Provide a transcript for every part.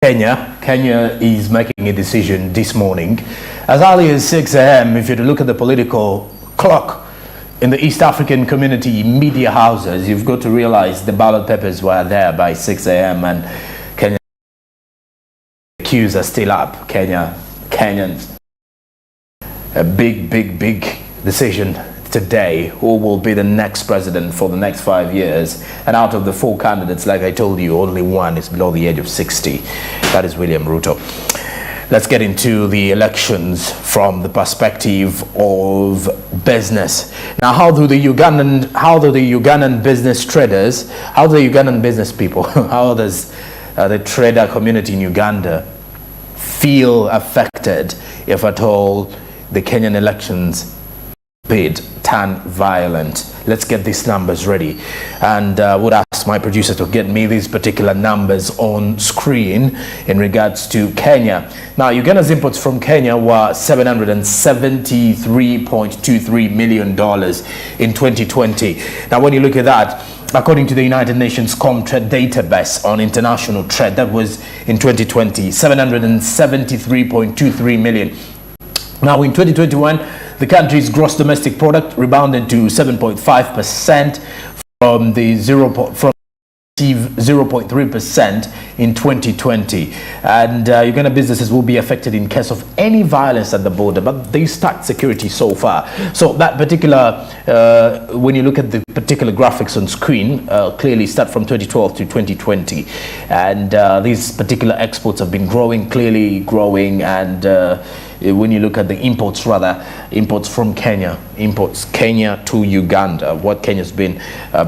Kenya is making a decision this morning. As early as 6 a.m., if you look at the political clock in the East African community media houses, you've got to realize the ballot papers were there by 6 a.m. and Kenya queues are still up. Kenyans. A big decision today. Who will be the next president for the next 5 years? And out of the 4 candidates, like I told you, only one is below the age of 60. That is William Ruto. Let's get into the elections from the perspective of business. Now, how do the Ugandan business traders, how do the Ugandan business people, how does the trader community in Uganda feel affected if at all the Kenyan elections bid turn violent? Let's get these numbers ready, and would ask my producer to get me these particular numbers on screen in regards to Kenya. Now, Uganda's imports from Kenya were $773.23 million in 2020. Now, when you look at that, according to the United Nations Comtrade database on international trade, that was in 2020, 773.23 million. Now, in 2021, the country's gross domestic product rebounded to 7.5% from the 0.3% in 2020. And Uganda businesses will be affected in case of any violence at the border, but they stacked security so far. So that particular, when you look at the particular graphics on screen, clearly start from 2012 to 2020. And these particular exports have been clearly growing, and when you look at the imports from Kenya to Uganda, what Kenya's been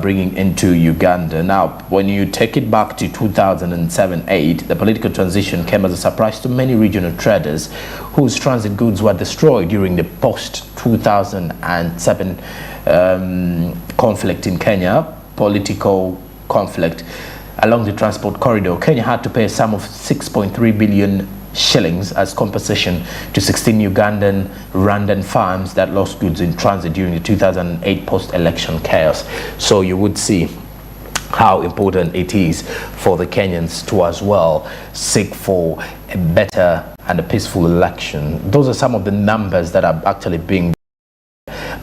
bringing into Uganda. Now, when you take it back to 2007-8, the political transition came as a surprise to many regional traders whose transit goods were destroyed during the post-2007 conflict in Kenya, political conflict along the transport corridor. Kenya had to pay a sum of 6.3 billion shillings as compensation to 16 Ugandan Rwandan farms that lost goods in transit during the 2008 post-election chaos. So you would see how important it is for the Kenyans to as well seek for a better and a peaceful election. Those are some of the numbers that are actually being.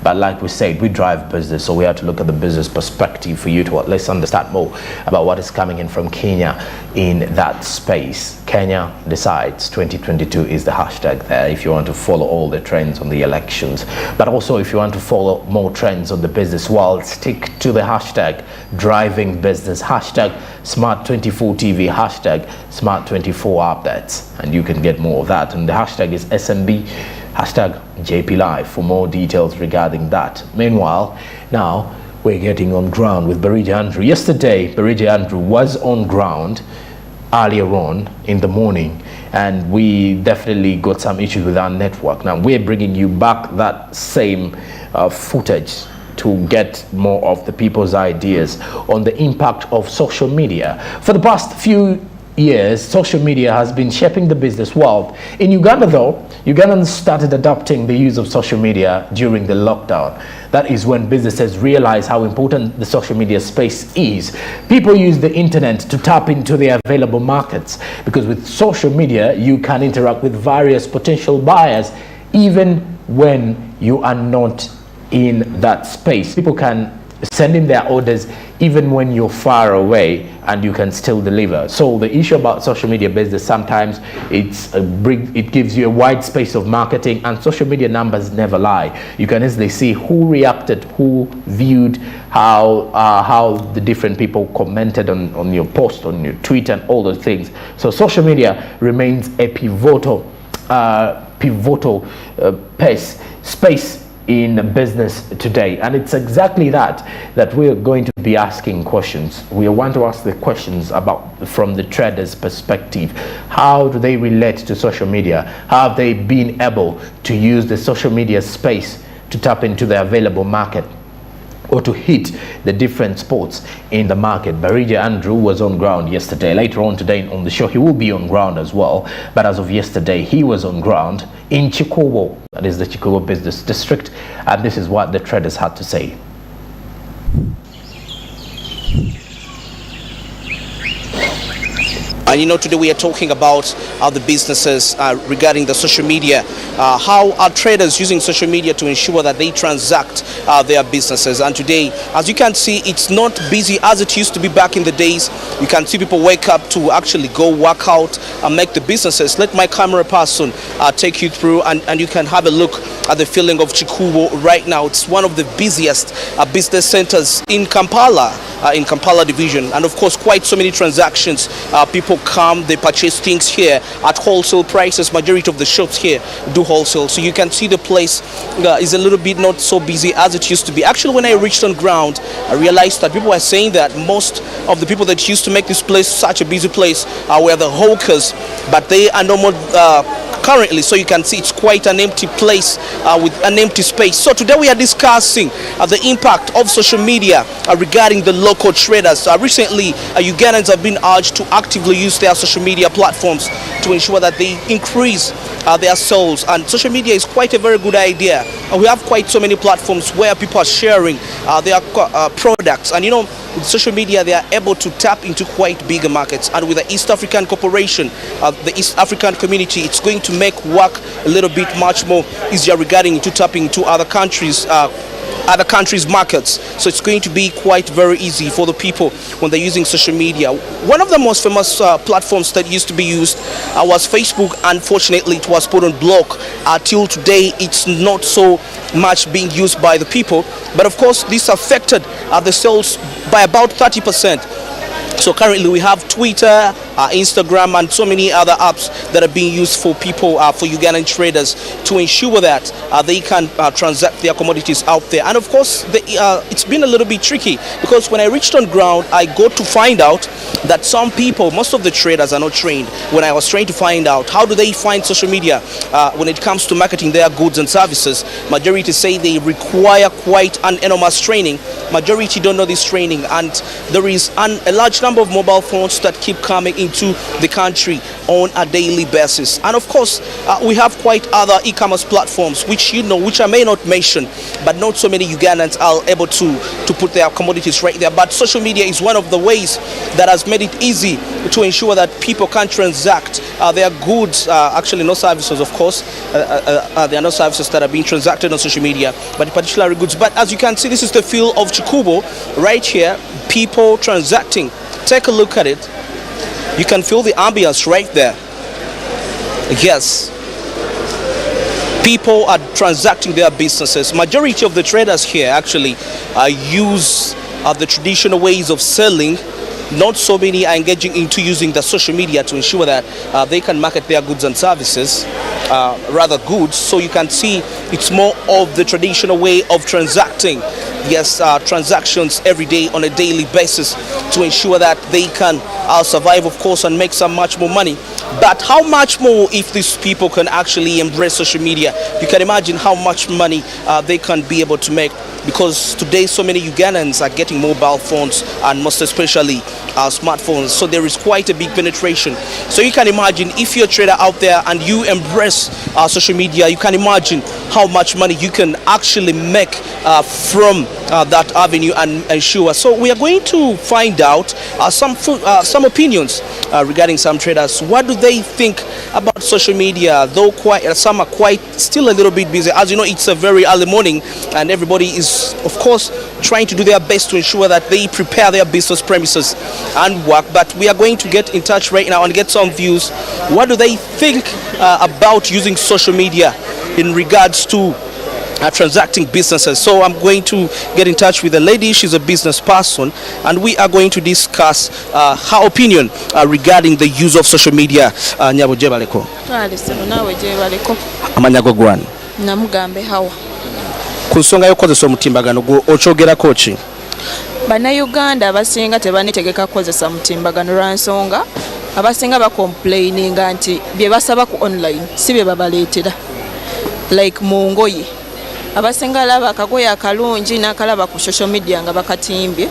But like we said, we drive business, so we have to look at the business perspective for you to at least understand more about what is coming in from Kenya in that space. Kenya Decides 2022 is the hashtag there if you want to follow all the trends on the elections. But also if you want to follow more trends on the business world, stick to the hashtag driving business, hashtag smart24tv, hashtag smart24 updates, and you can get more of that. And the hashtag is SMB, hashtag JP Live for more details regarding that. Meanwhile, now we're getting on ground with Barija Andrew. Yesterday, Barija Andrew was on ground earlier on in the morning, and we definitely got some issues with our network. Now we're bringing you back that same footage to get more of the people's ideas on the impact of social media. For the past few years, social media has been shaping the business world. In Uganda though, Ugandans started adopting the use of social media during the lockdown. That is when businesses realize how important the social media space is. People use the internet to tap into the available markets, because with social media you can interact with various potential buyers even when you are not in that space. People can send in their orders even when you're far away, and you can still deliver. So the issue about social media business, sometimes it gives you a wide space of marketing, and social media numbers never lie. You can easily see who reacted, who viewed, how the different people commented on your post, on your tweet, and all those things. So social media remains a pivotal space in business today, and it's exactly that we're going to be asking questions. We want to ask the questions about, from the traders' perspective, how do they relate to social media? How have they been able to use the social media space to tap into the available market, or to hit the different spots in the market? Barija Andrew was on ground yesterday. Later on today on the show, he will be on ground as well. But as of yesterday, he was on ground in Chikowo, that is the Chikowo Business District, and this is what the traders had to say. I And today we are talking about the businesses regarding the social media. How are traders using social media to ensure that they transact their businesses? And today, as you can see, it's not busy as it used to be back in the days. You can see people wake up to actually go work out and make the businesses. Let my camera person take you through, and you can have a look at the feeling of Chikubo right now. It's one of the busiest business centers in Kampala division, and of course quite so many transactions. People come, they purchase things here at wholesale prices. Majority of the shops here do wholesale, so you can see the place is a little bit not so busy as it used to be. Actually, when I reached on ground, I realized that people were saying that most of the people that used to make this place such a busy place were the hawkers, but they are no more currently, so you can see it's quite an empty place with an empty space. So today we are discussing the impact of social media regarding the local traders. Recently, Ugandans have been urged to actively use their social media platforms to ensure that they increase their sales, and social media is quite a very good idea. We have quite so many platforms where people are sharing their products, and with social media they are able to tap into quite bigger markets. And with the East African Corporation, the East African community, it's going to make work a little bit much more easier regarding to tapping into other countries' markets. So it's going to be quite very easy for the people when they're using social media. One of the most famous platforms that used to be used was Facebook. Unfortunately, it was put on block. Till today, it's not so much being used by the people. But of course, this affected the sales by about 30%. So currently we have Twitter, Instagram, and so many other apps that are being used for people, for Ugandan traders, to ensure that they can transact their commodities out there. And of course, it's been a little bit tricky, because when I reached on ground, I got to find out that some people, most of the traders are not trained. When I was trying to find out how do they find social media when it comes to marketing their goods and services, majority say they require quite an enormous training. Majority don't know this training, and there is a large number of mobile phones that keep coming into the country on a daily basis. And of course, we have quite other e-commerce platforms which I may not mention, but not so many Ugandans are able to put their commodities right there. But social media is one of the ways that has made it easy to ensure that people can transact their goods, actually no services, of course. There are no services that are being transacted on social media, but particularly goods. But as you can see, this is the field of Chikubo right here, people transacting. Take a look at it. You can feel the ambience right there. Yes, people are transacting their businesses. Majority of the traders here actually use the traditional ways of selling. Not so many are engaging into using the social media to ensure that they can market their goods and services, rather goods. So you can see it's more of the traditional way of transacting. Yes, transactions every day on a daily basis to ensure that they can survive, of course, and make some much more money. But how much more if these people can actually embrace social media? You can imagine how much money they can be able to make, because today so many Ugandans are getting mobile phones, and most especially smartphones. So there is quite a big penetration. So you can imagine if you're a trader out there and you embrace social media, you can imagine how much money you can actually make from that avenue and ensure. So we are going to find out some opinions regarding some traders. What do they think about social media? Though some are quite still a little bit busy. As you know, it's a very early morning, and everybody is, of course, trying to do their best to ensure that they prepare their business premises and work. But we are going to get in touch right now and get some views. What do they think about using social media in regards to transacting businesses? So I'm going to get in touch with a lady. She's a business person, and we are going to discuss her opinion regarding the use of social media. Nyabo jebaleko. Nawe jebaleko. Amanyago gwani. Namugambe hawa. Ku nsonga y'okukozesa omutimbagano okyogerako ki? Bannayuganda abasinga tebanneetegeka kukozesa mutimbagano lwa nsonga abasinga bakomplaininga nti bye basaba ku online si bye babaleetera, like mu ngoye. Abasinga laba akagoye akalungi n'akalaba ku social media nga bakatimbye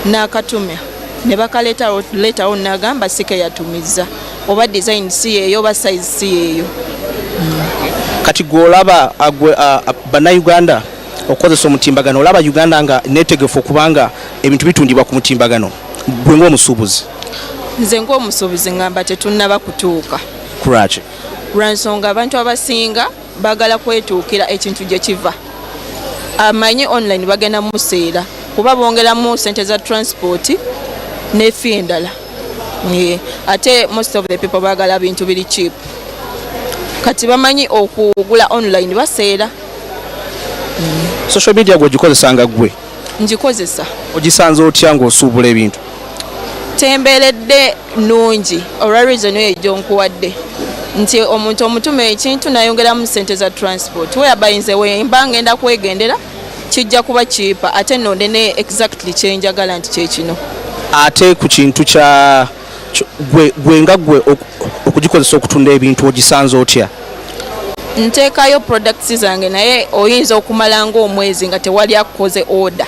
n'akatumya ne bakaleetawo n'agamba si ke yatumiza, oba design si yeeyo oba size si yeeyo. Kati gw'olaba bannayuganda okukozesa omutimbagano, olaba Uganda nga neetegefu okubanga ebintu bitundibwa ku mutimbagano, gwe ng'omusuubuzi? nze ng'omusuubuzi ngamba tetunnaba kutuuka Kurachi. lwansonga abantu abasinga baagala kwetuukira ekintu gye kiva amanyi online bagenda museera kuba bongeramu sente za transport n'efi endala ate most of the people baagala bintu biri cheap kati bamanyi okugula online baseera. Social media gwe gikozesanga gwe? Ngikozesa. Ogisanze otya ng'osuubula ebintu? Temberedde nungi olwa reason eyo nkuwadde nti omuntu omutume ekintu nayongeramu sente za transport whereby nze wemba ngenda kwegendera kijja kuba cheaper ate nonde ne exactly kyenjagala nti kyekino. Ate ku kintu kya gwe nga gwe okugikozesa okutunda ebintu ogisanze otya? Nteekayo products zange naye oyinza okumala ng'omwezi nga tewali akukoze order.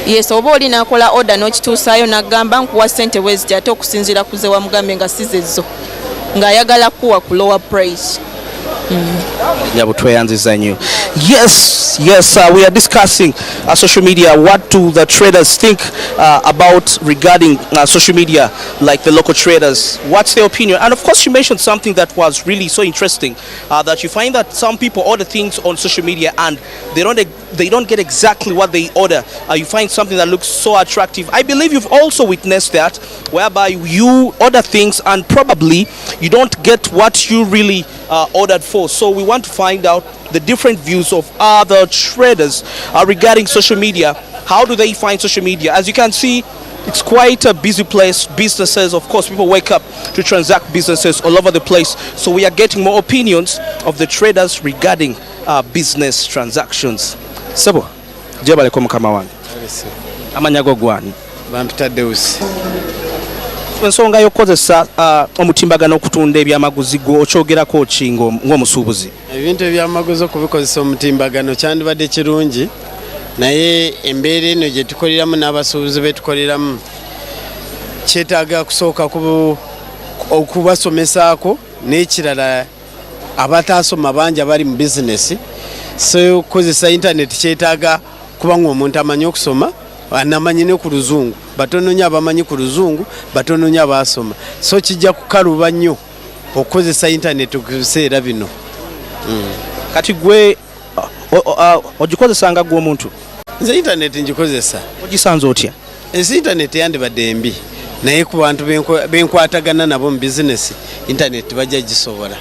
Yes, oba oli nakola order n'okituusaayo n'agamba nkuwa ssente bweziti ate okusinziira ku ze wamugambe nga si zezo ng'ayagala kuwa ku lower price. Yes, we are discussing social media. What do the traders think about regarding social media, like the local traders? What's their opinion? And of course, you mentioned something that was really so interesting, that you find that some people order things on social media and they don't get exactly what they order. You find something that looks so attractive. I believe you've also witnessed that, whereby you order things and probably you don't get what you really ordered for. So we want to find out the different views of other traders regarding social media. How do they find social media? As you can see, it's quite a busy place. Businesses, of course, people wake up to transact businesses all over the place. So we are getting more opinions of the traders regarding business transactions. Sebo, jebale kwa mukama wange. Amanyago gwani. Bampita Deus. Ensonga y'okukozesa omutimbagano okutunda ebyamaguzi gwo okyogerako ki ng'omusuubuzi? Ebintu ebyamaguzi okubikozesa omutimbagano kyandibadde kirungi naye embeera eno gye tukoleramu n'abasuubuzi be tukoleramu kyetaaga kusooka okubasomesaako n'ekirala abataasoma bangi abali mu bizinesi so okukozesa intaneti kyetaaga kubanga omuntu amanyi okusoma anamanyi ne ku luzungu batono nnyo abamanyi ku luzungu batono nnyo abaasoma so kijja kukaluba nnyo okukozesa intaneti okubiseera bino. Kati gwe ogikozesanga gwe omuntu? Nze intaneti ngikozesa. Ogisanze otya? Intaneti yandibadde embi naye ku bantu benkwatagana nabo mu bizinesi intaneti bajja gisobola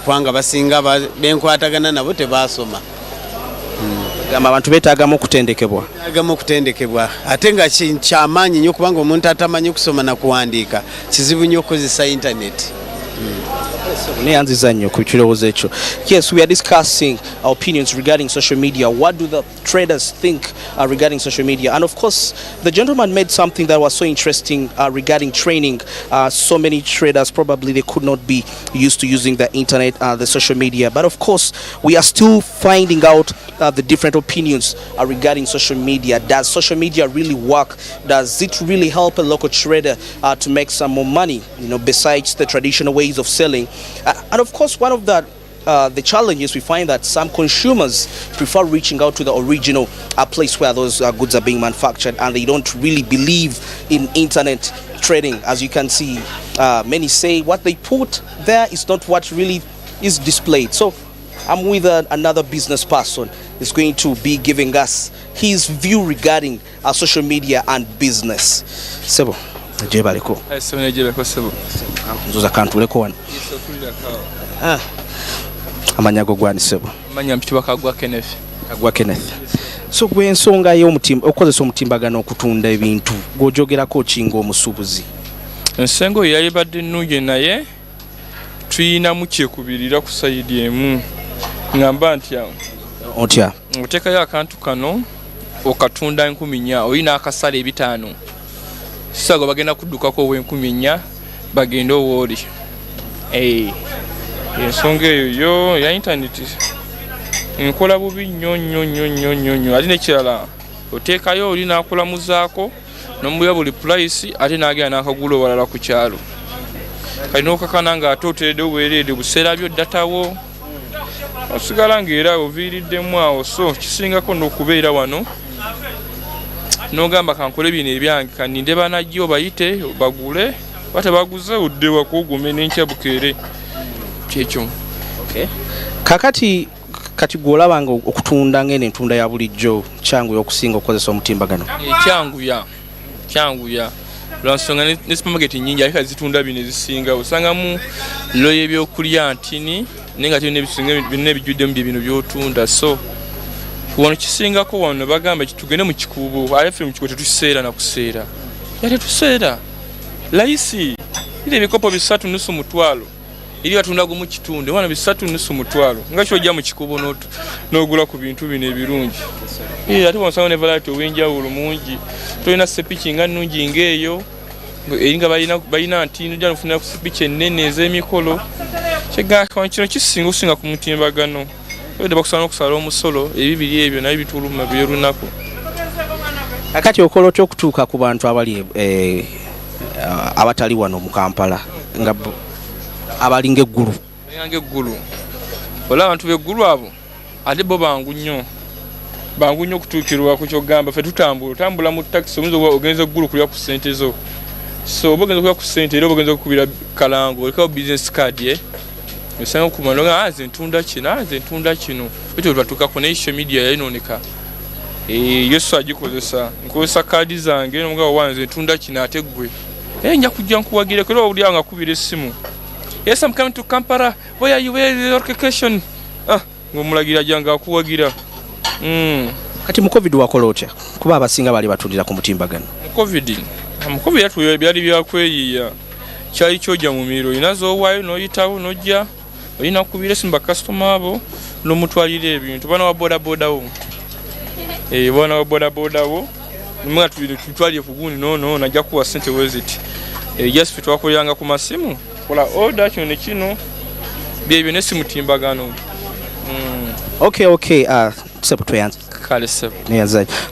kubanga basinga benkwatagana nabo tebaasoma. Abantu beetaagamu okutendekebwa. Beetaagamu okutendekebwa ate nga kyamaanyi nnyo kubanga omuntu atamanyi kusoma na kuwandiika kizibu nnyo okukozesa intaneti. Yes, we are discussing our opinions regarding social media. What do the traders think regarding social media? And of course, the gentleman made something that was so interesting regarding training. So many traders probably they could not be used to using the internet, the social media. But of course, we are still finding out the different opinions regarding social media. Does social media really work? Does it really help a local trader to make some more money, besides the traditional ways of selling? And of course, one of the challenges, we find that some consumers prefer reaching out to the original place where those goods are being manufactured, and they don't really believe in internet trading. As you can see, many say what they put there is not what really is displayed. So I'm with another business person who's going to be giving us his view regarding social media and business. Sebo, jebaliko. Sebo. Nzoza kantuleko wano. Amanyago gwani Sebo? Amanya mpitibwa Kagwa Kenneth. Kagwa Kenneth. So gwe ensonga okozesa omutimbagano okutunda ebintu gwojogerako kinga omusuubuzi? Ensengo yali badde nnungi naye tuyinamu kyekubirira ku sayidi emu. Ngamba nti otya oteekayo akantu kano okatunda 10,000 oyina akasala 5 sago bagenda kuddukako ow'e10,000 bagenda owooli. Ensonga eyo ya intaneti nkola bubi nnyo ate nekirala oteekayo oli n'akulamuzaako n'omuya buli price ate n'agenda n'akagula owalala ku kyalo kali n'okakana nga ate oteredde obuweeredde buseera byo ddatawo osigala ng'era oviiriddemu awo. So kisingako n'okubeera wano n'ogamba kankole bino ebyange kaninde banajjo bayite bagule batabaguze oddewa kugume n'enkya bukeere kyekyo. Kakati kati gwolabanga okutunda ngene entunda ya bulijjo kyangu y'okusinga okukozesa omutimbagano. Kyanguya lwansonga ne supermarket nyingi alika zitunda bino ezisinga osangamu loye ebyokulya ntini nenga tine ebisinga bino ebijjuddemu bino byotunda so wano kisingako wano bagamba kitugende mu kikuubo alefe mu kikuubo tetuseera na kuseera yate tuseera laisi ile ebikopo 3.5 mutwalo ili batunda mu kitunde wana 3.5 mutwalo nga kyojja mu kikuubo n'ogula ku bintu bino ebirungi ate wansanga ne variety ow'enjawulo mungi tolina sepiki nga nnungi ng'eyo eringa balina ntino jja nofuna ku sepiki ennene ez'emikolo kyegaa kino kisinga ku mutimbagano ode bakusana okusala omusolo ebibiri ebyo naye bituluma byolunaku. Kakati okola otya okutuuka ku bantu abali abatali wano mu Kampala nga abalinga eggulu olaba abantu b'eggulu abo ate bo bangu nnyo okutuukirwa ku kyogamba ffe tutambula mu taxi omuzi ogenza eggulu kulya ku ssente zo so oba ogenza kulya ku ssente era ogenza okukubira kalango olekawo business card osanga okumala nga nze ntunda kino ekyo twatuukako ne social media yayinooneka yesu agikozesa nkozesa kaadi zange nomugabo wanze ntunda kino ate ggwe nja kujja nkuwagira era oli nga kubira essimu yes I'm coming to Kampala where are you where is your location ng'omulagira janga akuwagira. Kati mu covid wakola otya kuba abasinga bali batundira ku mutimbagano mu covid yatuyo byali byakweyiya kyali kyojja mu miro inazo waayo noyitawo nojja olina kubira simba customer abo n'omutwalira ebintu bana wa boda wo bana wa boda wo mwa tutwaliye ku gundi no najja kuwa sente weziti just fit wakoyanga ku masimu kola order kino bye ne simutimbagano. Okay,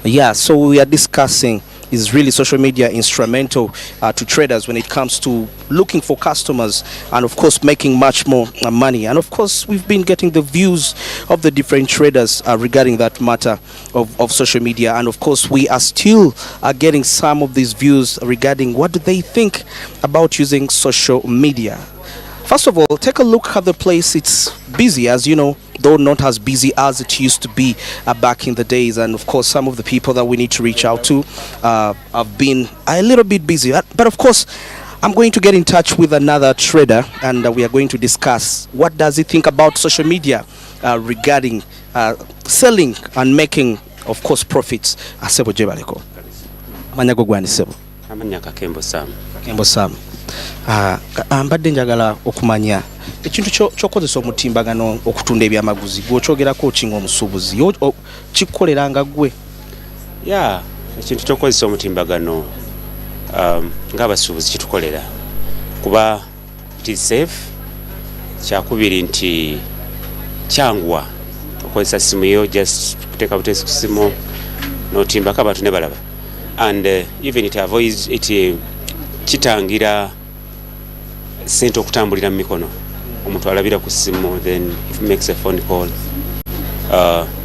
yeah, so we are discussing is really social media instrumental to traders when it comes to looking for customers and of course making much more money. And of course we've been getting the views of the different traders regarding that matter of social media, and of course we are still getting some of these views regarding what do they think about using social media. First of all, take a look at the place. It's busy, as you know, though not as busy as it used to be back in the days. And of course, some of the people that we need to reach out to have been a little bit busy. But of course, I'm going to get in touch with another trader, and we are going to discuss what does he think about social media regarding selling and making, of course, profits. Asebo Jebaleko. Manyago gwani sebo. Amanyaka Kembo Sam. Kembo Sam. Mbadde njagala okumanya ekintu ky'okozesa omutimbagano okutunda ebyamaguzi gw'okyogerako okinga omusuubuzi kikukoleranga gwe? Ekintu ky'okozesa omutimbagano ng'abasuubuzi kitukolera kuba it is safe, kyakubiri nti kyanguwa okozesa simu yo just kuteeka butesi ku simu n'otimbako abantu ne balaba, and even it avoids it kitangira sente okutambulira mu mikono. Omuntu alabira ku simu, then if he makes a phone call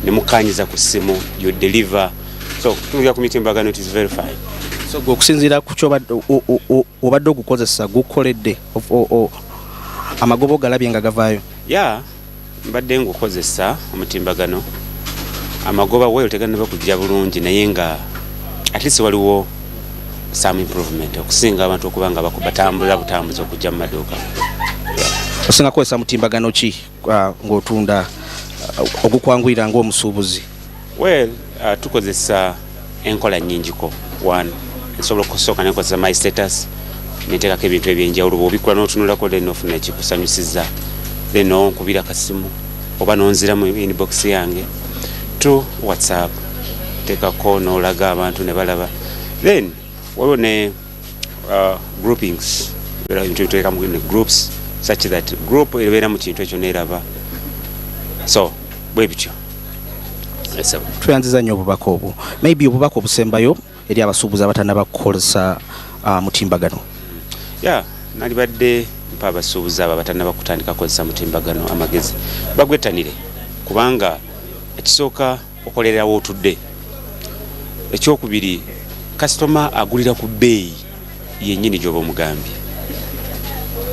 ne mukanyiza ku simu, you deliver. So kutungira ku mitimbagano, it is very fine. So okusinziira ku kyobadde obadde ogukozesa gukoledde amagobo galabye nga gavaayo? Mbadde ngukozesa omutimbagano, amagoba weyo teganaba kujja bulungi naye nga at least waliwo some improvement okusinga abantu okubanga bakubatambula butambuza okujja mu maduuka. Osinga kozesa mutimbagano ki ng'otunda ogukwanguyira ng'omusuubuzi? Tukozesa enkola nnyingiko. One, nsobola okusooka nekozesa my status neteekako ebintu ebyenjawulo, bw'obikula n'otunulako then ofuna ekikusanyusiza, then onkubira kasimu oba nonziramu inbox yange. Two, WhatsApp teekako n'olaga abantu ne balaba. Then waliwo ne groupings, ebintu bituteeka mu groups such that group ebeera mu kintu ekyo neeraba. So bwe bityo. Tweyanziza nnyo obubaka obwo. Maybe obubaka obusembayo eri abasuubuzi abatannaba kukozesa mutimbagano. Nali badde mpa abasuubuzi abo abatannaba kutandika kukozesa mutimbagano amagezi bagwettanire, kubanga ekisooka okolerawo otudde, ekyokubiri kasitoma agulira ku bbeeyi yennyini gy'oba omugambye.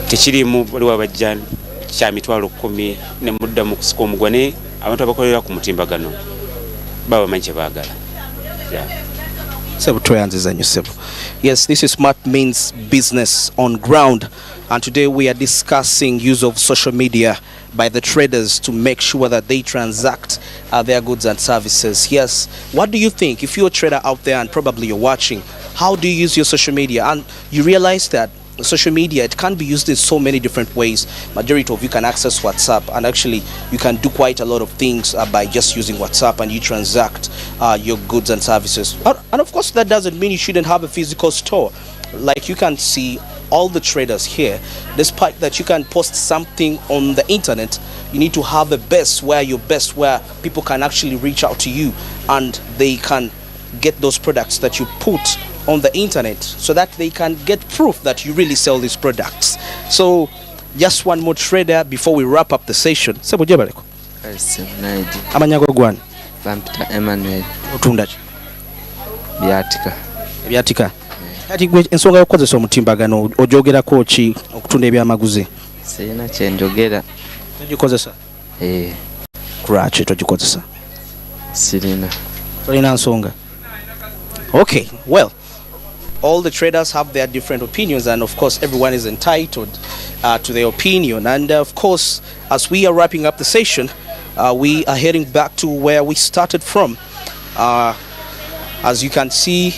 Tekirimu waliwo abajja kya mitwalo 10 ne muddamu kusika omugwa naye abantu abakolera ku mutimbagano baba bamanyi kye baagala. Yes, this is Smart Means Business on Ground, and today we are discussing use of social media by the traders to make sure that they transact their goods and services. Yes, what do you think? If you're a trader out there and probably you're watching, how do you use your social media? And you realize that social media, it can be used in so many different ways. Majority of you can access WhatsApp, and actually you can do quite a lot of things by just using WhatsApp, and you transact your goods and services. And of course that doesn't mean you shouldn't have a physical store. Like you can see all the traders here, despite that you can post something on the internet, you need to have a base where people can actually reach out to you and they can get those products that you put on the internet, so that they can get proof that you really sell these products. So just one more trader before we wrap up the session. Sebo jebaleko. Amanyago gwan. Vampita Emmanuel. Otunda ki? Byatika. Kati gwe ensonga y'okukozesa omutimbagano ojogerako ki okutunda ebyamaguzi? Sirina kye njogera. Togikozesa? Lwaki togikozesa? Sirina. Tolina nsonga? Okay, well, all the traders have their different opinions, and of course everyone is entitled to their opinion. And of course, as we are wrapping up the session, we are heading back to where we started from. As you can see,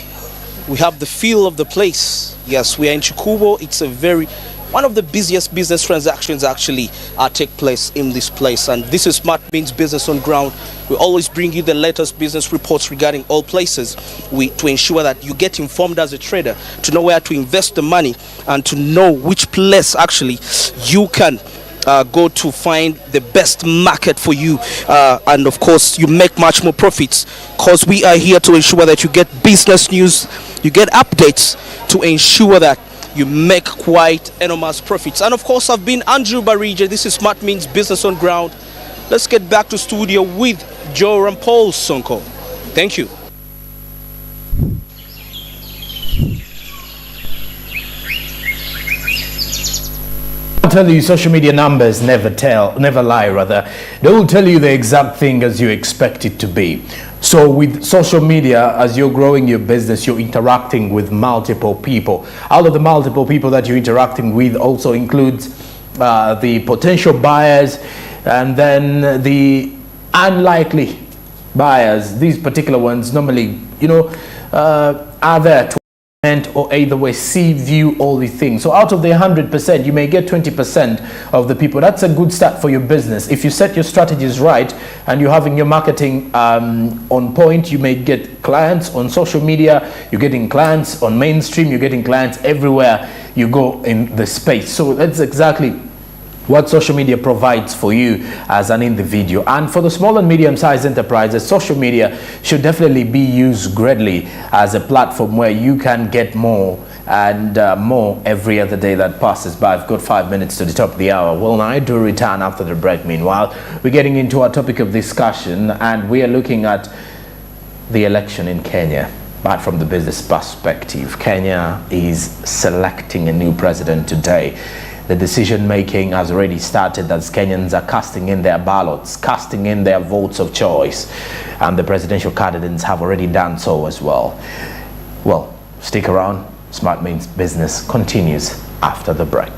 we have the feel of the place. Yes, we are in Chikubo. It's one of the busiest business transactions actually take place in this place, and this is Smart Means Business on Ground. We always bring you the latest business reports regarding all places to ensure that you get informed as a trader, to know where to invest the money, and to know which place actually you can go to find the best market for you, and of course you make much more profits, because we are here to ensure that you get business news, you get updates to ensure that you make quite enormous profits. And of course, I've been Andrew Barija. This is Smart Means Business on Ground. Let's get back to studio with Joe and Paul Sonko. Thank you. I'll tell you, social media numbers never lie rather. They will tell you the exact thing as you expect it to be. So with social media, as you're growing your business, you're interacting with multiple people. Out of the multiple people that you're interacting with also includes the potential buyers and then the unlikely buyers. These particular ones normally, are there to or either way see, view all these things. So out of the 100%, you may get 20% of the people. That's a good start for your business. If you set your strategies right and you're having your marketing on point, you may get clients on social media, you're getting clients on mainstream, you're getting clients everywhere you go in the space. So that's exactly what social media provides for you as an individual. And for the small and medium-sized enterprises, social media should definitely be used greatly as a platform where you can get more and more every other day that passes by. I've got 5 minutes to the top of the hour. Well, I do return after the break. Meanwhile, we're getting into our topic of discussion, and we are looking at the election in Kenya. But from the business perspective, Kenya is selecting a new president today. The decision making has already started as Kenyans are casting in their ballots, casting in their votes of choice, and the presidential candidates have already done so as well. Well, stick around. Smart Means Business continues after the break.